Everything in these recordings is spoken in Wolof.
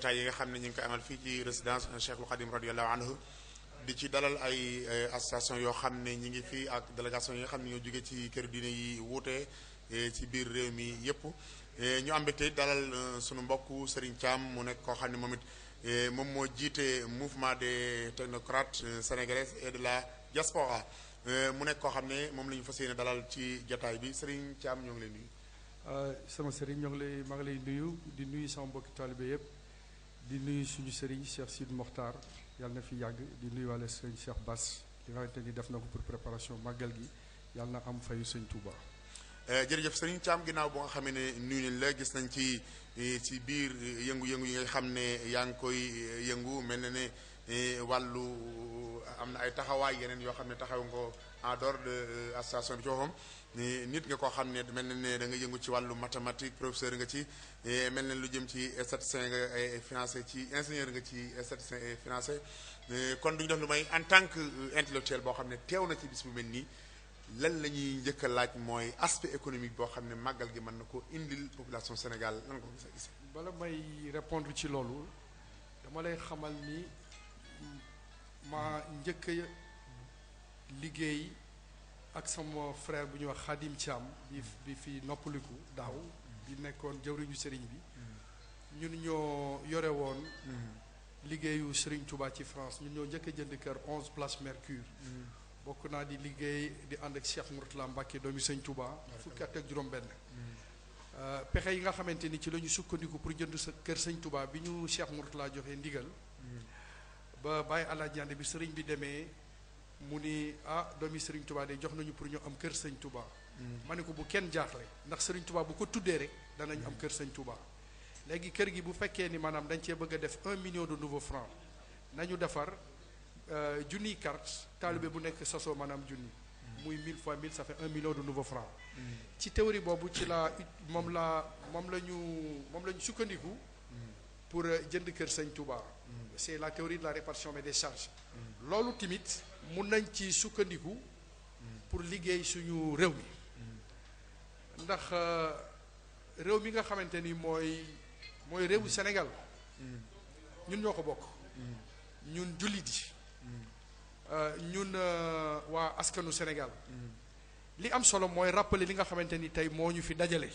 jotaay yi nga xam ne ñu ngi koy amal fii ci résidence Cheikhul Khadim radiyallahu anhu di ci dalal ay association yoo xam ne ñi ngi fii ak délégation yi nga xam ne ñoo jóge ci kër diine yi wuute ci biir réew mi yépp ñu am mbégte dalal sunu mbokk Serigne Thiam mu nekk koo xam ne moom it moom moo jiite mouvement des technocrates sénégalais et de la diaspora mu nekk koo xam ne moom la ñu fas yéene dalal ci jotaay bi Serigne Thiam ñoo ngi lay nuyu. sama Serigne maa ngi lay nuyu di nuyu sama mbokki taalibe yépp di nuyu suñu Serigne Cheikh Sidi Mokhtar yàlla na fi yàgg di nuyu wàlle Serigne Cheikh Bass li nga xamante ni def na ko pour préparation màggal gi yàlla na am fayu Sëñ Touba. jërëjëf Serigne Thiam ginnaaw boo nga xam ne nuyu nañ la gis nañ ci biir yëngu-yëngu yi nga xam ne yaa ngi koy yëngu mel na ne wàllu am na ay taxawaay yeneen yoo xam ne taxaw nga ko en dehors de association bi ci boppam nit nga koo xam ne mel na ne da nga yëngu ci wàllu mathématique professeur nga ci mel na lu jëm ci statisticien nga financé ci ingénieur nga ci statisticien et financé kon duñu def lu may en tant que intellectuel boo xam ne teew na ci bis bu mel nii lan la ñuy njëkk a laaj mooy aspect économique boo xam ne màggal gi mën na ko indil population Sénégal lan nga ko gis. bala may répondre ci loolu dama lay xamal ni ma njëkk a liggéey ak sama frère bu ñuy wax Khadim Thiam bi fi noppaliku daaw bi nekkoon jëwriñu sëriñ bi ñun ñoo yore woon liggéeyu Serigne Touba ci France ñun ñoo njëkk a jënd kër 11 place Mercure bokk naa di liggéey di ànd ak Cheikh Mourtala Mbacke doomi Sëñ Touba fukki at ak juróom-benn pexe yi nga xamante ni ci la ñu sukkandiku pour jënd sa kër Sëñ Touba bi ñu Cheikh Mourtala joxe ndigal ba bàyyi àlajande bi sëriñ bi demee mu ni doomi Sëriñ Touba de jox nañu pour ñu am kër Sëñ Touba ma ne ko bu kenn jaaxle ndax Sëriñ Touba bu ko tuddee rek danañ am kër Sëñ Touba léegi kër gi bu fekkee ni maanaam dañ cee bëgg a def 1 million de nouveaux francs nañu defar junniy carte taalibe bu nekk sasoo maanaam junni muy 1000 fois 1000 ça fait 1 million de nouveaux francs ci théorie boobu ci moom la ñu sukkandiku pour jënd kër Sëñ Touba c'est la théorie de la répartition des charges loolu tamit mun nañ ci sukkandiku pour liggéey suñu réew mi ndax réew mi nga xamante ni mooy réewu Sénégal ñun ñoo ko bokk ñun jullit yi ñun waa askanu Sénégal li am solo mooy rappeler li nga xamante ni tey moo ñu fi dajale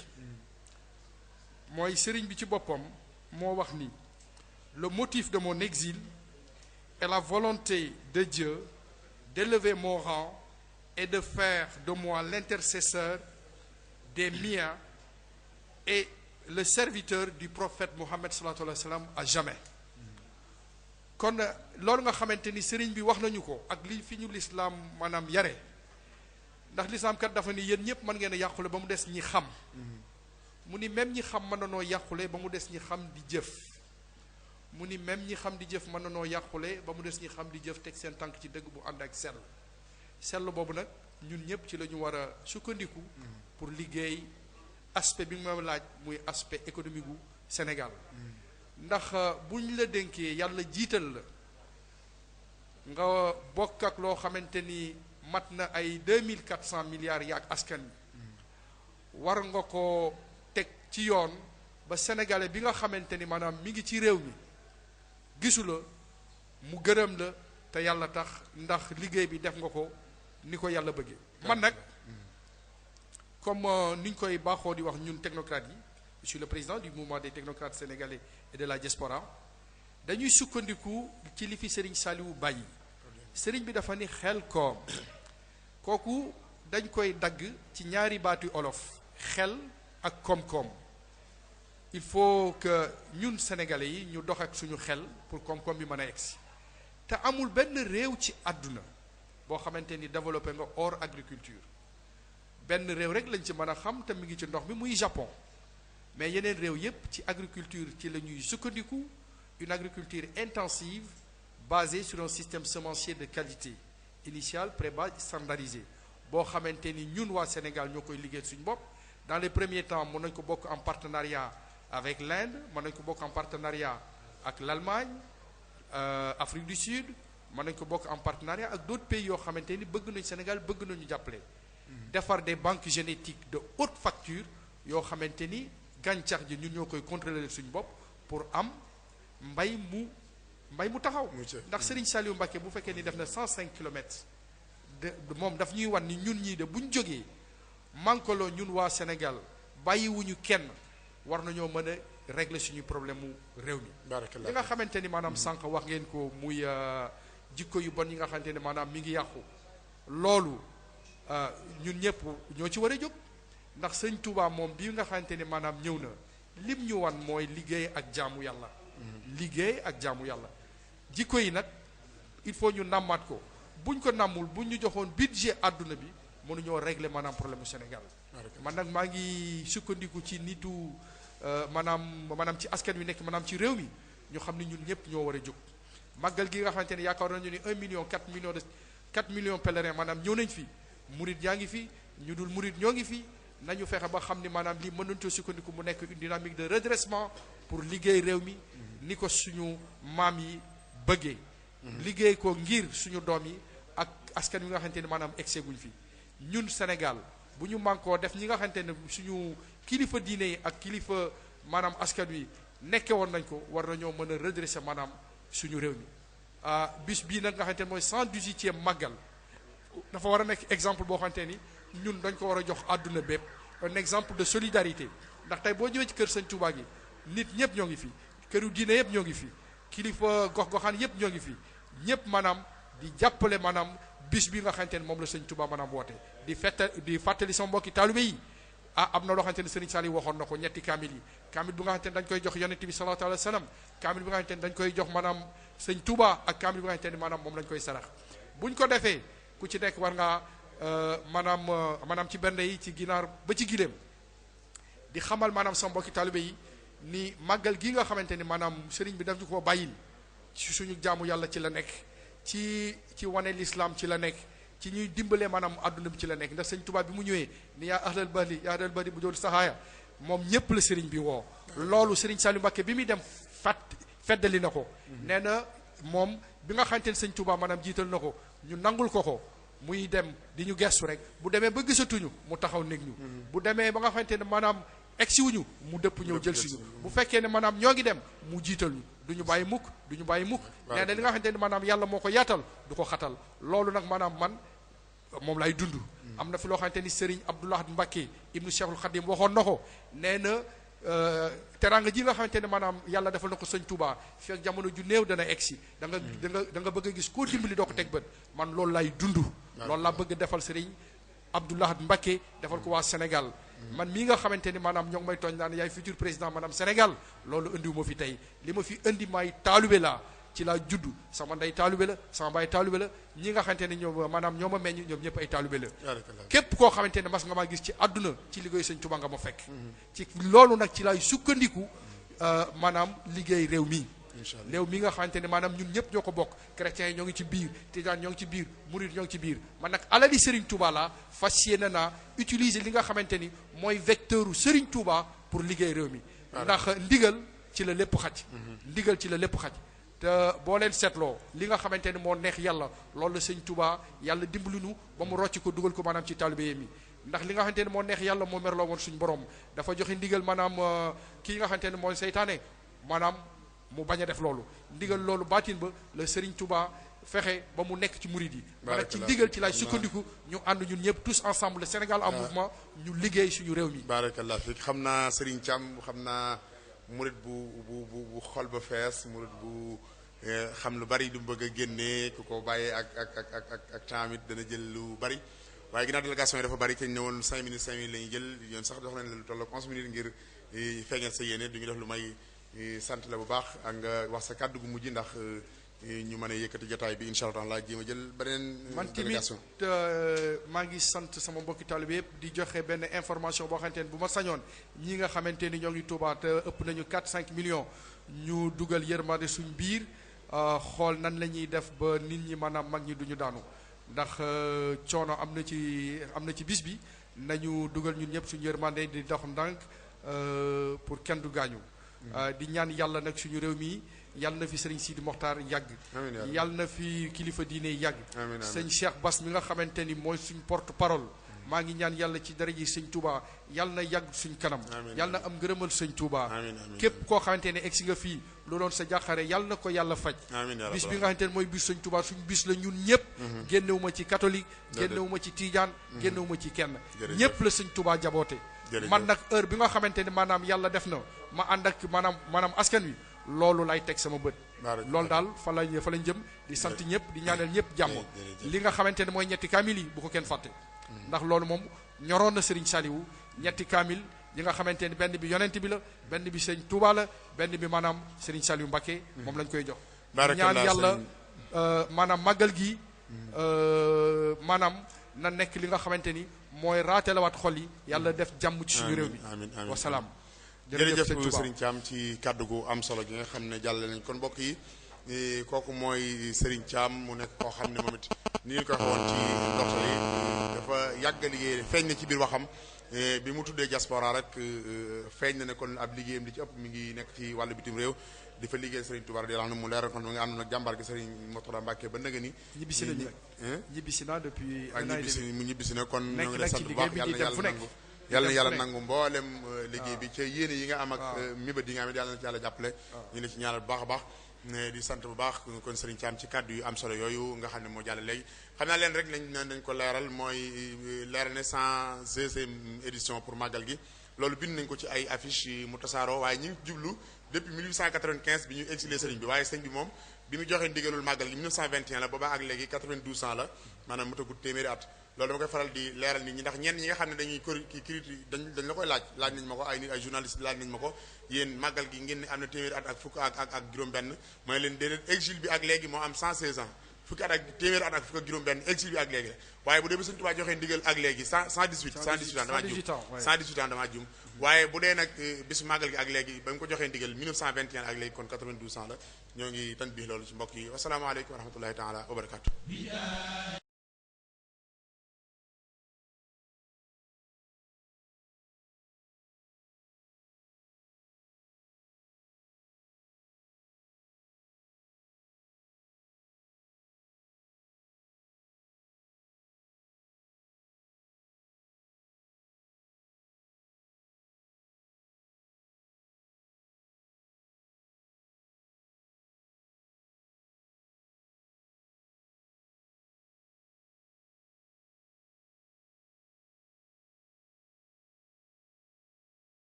mooy sëriñ bi ci boppam moo wax ni le motif de mon exil est la volonté de Dieu d'élever mon rang et de faire de moi l'intercesseur des miens et le serviteur du prophète Mohammed sallallahu alayhi wa sallam à jamais. kon loolu nga xamante ni sëriñ bi wax nañu ko ak li fi ñu lislaam maanaam yare ndax lislaam kat dafa ni yéen ñëpp mën ngeen a yàqule ba mu des ñi xam mu ni même ñi xam mën na noo yàqule ba mu des ñi xam di jëf mu ni même ñi xam di jëf mën na noo yàqule ba mu des ñi xam di jëf teg seen tànk ci dëgg bu ànd ak sell boobu nag ñun ñëpp ci la ñu war a sukkandiku pour liggéey aspect bi nga ma laaj muy aspect économique gu Sénégal ndax bu ñu la dénkee yàlla jiital la nga bokk ak loo xamante ni mat na ay 2400 milliards yaak askan wi war nga ko teg ci yoon ba sénégalais bi nga xamante ni maanaam mi ngi ci réew mi gisu la mu gërëm la te yàlla tax ndax liggéey bi def nga ko ni ko yàlla bëggee man nag comme ni ñu koy baaxoo di wax ñun technocrates yi je suis le président du mouvement des technocrates sénégalais et de la diaspora dañuy sukkandiku ci li fi Serigne Saliou bàyyi Serigne bi dafa ni xel koom kooku dañ koy dagg ci ñaari baatu olof xel ak koom-koom il faut que ñun sénégalais yi ñu dox ak suñu xel pour koom-koom bi mën a egsi te amul benn réew ci àdduna boo xamante ni développé nga hors agriculture benn réew rek lañ ci mën a xam te mi ngi ci ndox mi muy Japon mais yeneen réew yépp ci agriculture ci la ñuy sukkandiku une agriculture intensive basée sur un système semencier de qualité initiale pré-base standardisé boo xamante ni ñun waa Sénégal ñoo koy liggéey suñu bopp dans les premiers temps mën nañ ko bokk en partenariat avec l'Inde mën nañ ko bokk en partenariat ak l'Allemagne Afrique du Sud mën nañ ko bokk en partenariat ak d'autres pays yoo xamante ni bëgg nañu Sénégal bëgg nañu jàppale defar des banques génétiques de haute facture yoo xamante ni gàncax ji ñun ñoo koy contrôler suñu bopp pour am mbay mu taxaw ndax Serigne Saliou Mbacké bu fekkee ni def na 105 kilomètres de moom daf ñuy wan ni ñun ñii de buñ jógee mankoloo ñun waa Sénégal bàyyiwuñu kenn war nañoo mën a régler suñu problème mu réew mi li nga xamante ni maanaam sànq wax ngeen ko muy jikko yu bon yi nga xamante ni maanaam mi ngi yàqu loolu ñun ñëpp ñoo ci war a jóg ndax sëñ Touba moom bi nga xamante ni maanaam ñëw na lim ñu wan mooy liggéey ak jaamu yàlla liggéey ak jaamu yàlla jikko yi nag il faut ñu nàmmaat ko buñ ko nàmmul buñ ñu joxoon budget àdduna bi mënuñoo régler maanaam problème mu Sénégal man nag maa ngi sukkandiku ci nitu maanaam ci askan wi nekk maanaam ci réew mi ñu xam ni ñun ñëpp ñoo war a jóg màggal gi nga xamante ne yaakaar nañu ni 1 million 4 millions pèlerins maanaam ñëw nañ fi murit yaa ngi fi ñu dul murit ñoo ngi fi nañu fexe ba xam ni maanaam lii mën nañu coo sukkandiku mu nekk une dynamique de redressement pour liggéey réew mi ni ko suñu maam yi bëggee liggéey ko ngir suñu doom yi ak askan wi nga xamante ne maanaam excès guñ fi ñun Sénégal bu ñu mànkoo def ñi nga xamante ne suñu kilifa diine yi ak kilifa maanaam askan wi nekke woon nañ ko war nañoo mën a redresser maanaam suñu réew mi bis bii nag nga xamante ne mooy 118e màggal dafa war a nekk exemple boo xamante ni ñun dañ ko war a jox àdduna bépp un exemple de solidarité ndax tey boo ñëwee ci kër Sëñ Touba gi nit ñëpp ñoo ngi fi këru diine yëpp ñoo ngi fi kilifa gox-goxaan yëpp ñoo ngi fi ñëpp maanaam di jàppale maanaam bis bi nga xamante ne moom la Sëñ Touba maanaam woote di fàttali sama mbokki taalibe yi am na loo xamante ne Serigne Saliou waxoon na ko ñetti kaamil yi kaamil bu nga xamante ne dañ koy jox yonent bi sallallahu alayhi wa sallam kaamil bi nga xamante ne dañ koy jox maanaam Sëñ Touba ak kaamil bi nga xamante ne maanaam moom lañ koy sarax buñ ko defee ku ci nekk war ngaa maanaam ci bernde yi ci ginaar ba ci gileem di xamal maanaam sama mbokki taalibe yi ni màggal gi nga xamante ni maanaam sëriñ bi daf ñu koo bàyyil ci suñu jaamu yàlla ci la nekk ci wane l'islam ci la nekk ci ñuy dimbalee maanaam àdduna bi ci la nekk ndax sëñ Tuubaa bi mu ñëwee ni yaa ahlal bahri bu doon saxaaya moom ñépp la sëriñ bi woo loolu sëriñ Saliou Mbacké bi muy dem feddali na ko nee na moom bi nga xamante ne sëñ Tuubaa maanaam jiital na ko ñu nangul ko muy dem di ñu gestu rek bu demee ba gisatuñu mu taxaw néeg ñu bu demee ba nga xamante ne maanaam egsi wuñu mu dëpp ñëw jël suñu bu fekkee ne maanaam ñoo ngi dem mu jiital ñu du ñu bàyyi mukk nee na li nga xamante ne maanaam yàlla moo ko yaatal du ko xatal loolu nag maanaam man moom lay dund am na fi loo xamante ni Serigne Abdoul Ahad Mbacké ibnu Cheikhul Khadim waxoon na ko nee na teranga ji nga xamante ne maanaam yàlla defal na ko sëñ Touba fekk jamono ju néew dana egsi da nga bëgg a gis koo dimbali doo ko teg bët man loolu lay dund loolu laa bëgg defal Serigne Abdoul Ahad Mbacké defal ko waa Sénégal man mii nga xamante ni maanaam ñoo ngi may tooñ naan yaay futur président maanaam Sénégal loolu indiwu ma fi tey li ma fi indi maay taalube laa ci laa juddu sama ndey taalube la sama baay taalube la ñi nga xamante ne ñoom maanaam ñoo ma meññ ñoom ñëpp ay taalube la képp koo xamante ne mas nga maa gis ci àdduna ci liggéey sëñ Tuubaa nga ma fekk ci loolu nag ci laay sukkandiku maanaam liggéey réew mi réew mi nga xamante ne maanaam ñun ñëpp ñoo ko bokk chrétiens yi ñoo ngi ci biir tijaan ñoo ngi ci biir murid ñoo ngi ci biir man nag alali Serigne Touba la fas yéene naa utiliser li nga xamante ni mooy vecteur u Serigne Touba pour liggéey réew mi ndax ndigal ci la lépp xaj ndigal ci la lépp xaj te boo leen seetloo li nga xamante ni moo neex yàlla loolu la sëñ Touba yàlla dimbali nu ba mu rocc ko dugal ko maanaam ci taalibe mi ndax li nga xamante ne moo neex yàlla moo merloo woon suñu borom dafa joxe ndigal maanaam kii nga xamante ne mooy seytaane maanaam mu bañ a def loolu ndigal loolu baatin ba la Serigne Touba fexe ba mu nekk ci murid yi ma nag ci ndigal ci laay sukkandiku ñu ànd ñun ñëpp tous ensemble le Sénégal en mouvement ñu liggéey suñu réew mi barakallah fi xam naa Serigne Thiam xam naa murid bu xol ba fees murid bu xam lu bari du bëgg a génnee ku ko bàyyee ak temps it dana jël lu bari waaye ginnaaw délégation yi dafa bari te ñu ne woon 5 minutes la ñuy jël yoon sax dox nañ la lu toll 11 minutes ngir feeñal sa yéene du ñu def lu may sant la bu baax ak nga wax sa kàddu gu mujj ndax ñu mën a yëkkati jotaay bi incha allah jéem a jël beneen délégation man tamit maa ngi sant sama mbokki taalibe yëpp di joxe benn information boo xamante ne bu ma sañoon ñi nga xamante ni ñoo ngi Touba te ëpp nañu 4-5 millions ñu dugal yërmande suñ biir xool nan la ñuy def ba nit ñi maanaam mag ñi duñu daanu ndax coono am na ci bis bi nañu dugal ñun ñëpp suñu yërmande di dox ndànk pour kenn du gaañu di ñaan yàlla nag suñu réew mi yàlla na fi sëriñ Sidi Mokhtar yàgg yàlla na fi kilifa diine yàgg sëñ Cheikh Bass mi nga xamante ni mooy suñ porte parole maa ngi ñaan yàlla ci dara ji sëñ Touba yàlla na yàgg suñ kanam yàlla na am ngërëmal sëñ Touba képp koo xamante ne egsi nga fii lu doon sa jàqare yàlla na ko yàlla faj bis bi nga xamante ne mooy bis sëñ Touba suñ bis la ñun ñëpp génnewuma ci catholique génnewuma ci tijaan génnewuma ci kenn ñëpp la sëñ Touba jaboote man nag heure bi nga xamante ne maanaam yàlla def na ma ànd ak maanaam askan wi loolu lay teg sama bët loolu daal fa lañ jëm di sant ñëpp di ñaanal ñëpp jàmm li nga xamante ne mooy ñetti kaamil yi bu ko kenn fàtte ndax loolu moom ñoroon na Serigne Saliou ñetti kaamil yi nga xamante ne benn bi yonent bi la benn bi Serigne Touba la benn bi maanaam Serigne Saliou Mbacké moom lañ koy jox ñaan yàlla maanaam màggal gi maanaam na nekk li nga xamante ni mooy raatelawaat xol yi yàlla def jàmm ci suñu réew mi wasalaam jërëjëf Serigne Thiam ci kàddu gu am solo gi nga xam ne jàllale nañ kon mbokk yi kooku mooy Serigne Thiam mu nekk koo xam ne moom it ni ñu ko waxoon ci ndoxtali dafa yàgg a liggéey feeñ na ci biir waxam bi mu tuddee diaspora rek feeñ na ne kon ab liggéeyam li ci ëpp mi ngi nekk ci wàllu bitim réew di fa liggéey Serigne Touba radiyallahu anhu mu leeral kon mu ngi àndoon ak jàmbaar gi Serigne Mourtada Mbacké ba nëga ni ñibbisi nañu ñibbisi na depuis ñibbisi na kon ñoo ngi lay sant bu baax yàlla na yàlla nangu mboolem liggéey bi ca yéene yi nga am ak mébét yi nga am it yàlla na ci yàlla jàppale ñu la ci ñaanal bu baax a baax di sant bu baax kon Serigne Thiam ci kàddu yu am solo yooyu nga xam ne moo jàll léegi xam naa leen rek dañ ko leeral mooy leeral ne 116e édition pour màggal gi loolu bind nañ ko ci ay affiche mu tasaaroo waaye ñu ngi jublu depuis 1895 bi ñu exilé Serigne bi waaye sëñ bi moom bi mu joxee ndigalul màggal gi 1921 la boobaa ak léegi 92 ans la maanaam mu tagut téeméeri at loolu dama koy faral di leeral nit ñi ndax ñenn ñi nga xam ne dañuy dañ la koy laaj nañ ma ko ay nit ay journaliste laaj nañ ma ko yéen màggal gi ngeen ne am na téeméeri at ak fukk ak juróom-benn mooy leen déedéet exil bi ak léegi moo am 116 ans fukki at ak téeméeri at ak fukk ak juróom-benn exil bi ak léegi la waaye bu dee ba Sëñ Tuubaa joxee ndigal ak léegi 118 ans damaa jum waaye bu dee nag bisu màggal gi ak léegi ba mu ko joxee ndigal 1921 ak léegi kon 92 ans la ñoo ngi tan bii loolu ci mbokk yi wasalaamaaleykum wa rahmatullahi taala wa barakatu